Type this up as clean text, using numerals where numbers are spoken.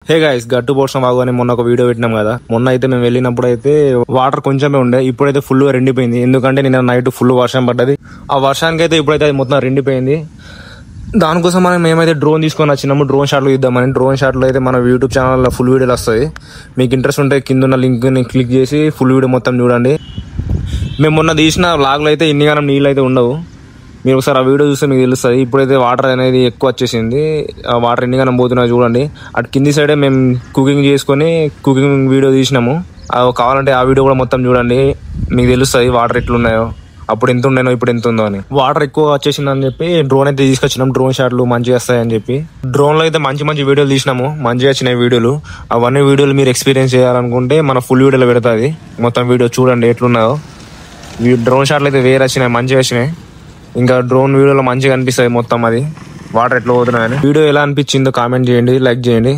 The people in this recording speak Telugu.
హే గైస్, గట్టు పోషణ బాగు అని మొన్న ఒక వీడియో పెట్టినాం కదా. మొన్న అయితే మేము వెళ్ళినప్పుడు అయితే వాటర్ కొంచెమే ఉండే, ఇప్పుడైతే ఫుల్ గా రెండిపోయింది. ఎందుకంటే నిన్న నైట్ ఫుల్ వర్షం పడ్డది. ఆ వర్షానికి అయితే ఇప్పుడైతే అది మొత్తం రెండిపోయింది. దానికోసం మనం మేమైతే డ్రోన్ తీసుకొని వచ్చినాము. డ్రోన్ షాట్లు ఇద్దామని. డ్రోన్ షాట్లు అయితే మన యూట్యూబ్ ఛానల్లో ఫుల్ వీడియోలు వస్తాయి. మీకు ఇంట్రెస్ట్ ఉంటే కింద ఉన్న లింక్ ని క్లిక్ చేసి ఫుల్ వీడియో మొత్తం చూడండి. మేము మొన్న తీసిన వ్లాగ్లో అయితే ఇన్నిగానం నీళ్ళు అయితే ఉండవు. మీరు ఒకసారి ఆ వీడియో చూస్తే మీకు తెలుస్తుంది. ఇప్పుడైతే వాటర్ అనేది ఎక్కువ వచ్చేసింది. ఆ వాటర్ ఎన్నిగానం పోతున్నాయో చూడండి. అటు కింది సైడే మేము కుకింగ్ చేసుకొని కుకింగ్ వీడియో తీసినాము. కావాలంటే ఆ వీడియో కూడా మొత్తం చూడండి, మీకు తెలుస్తుంది వాటర్ ఎట్లున్నాయో, అప్పుడు ఎంత ఉండేనో ఇప్పుడు ఎంత ఉందో అని. వాటర్ ఎక్కువ వచ్చేసిందని చెప్పి డ్రోన్ అయితే తీసుకొచ్చినాం. డ్రోన్ షాట్లు మంచిగా వస్తాయని చెప్పి డ్రోన్లో అయితే మంచి మంచి వీడియోలు తీసినాము. మంచిగా వచ్చినాయి వీడియోలు. అవన్నీ వీడియోలు మీరు ఎక్స్పీరియన్స్ చేయాలనుకుంటే మన ఫుల్ వీడియోలో పెడుతుంది. మొత్తం వీడియో చూడండి ఎట్లున్నాయో. డ్రోన్ షాట్లు అయితే వేరే వచ్చినాయి, మంచిగా వచ్చినాయి. ఇంకా డ్రోన్ వీడియోలో మంచిగా అనిపిస్తుంది మొత్తం అది వాటర్ ఎట్లా పోతున్నాయని. వీడియో ఎలా అనిపించిందో కామెంట్ చేయండి, లైక్ చేయండి.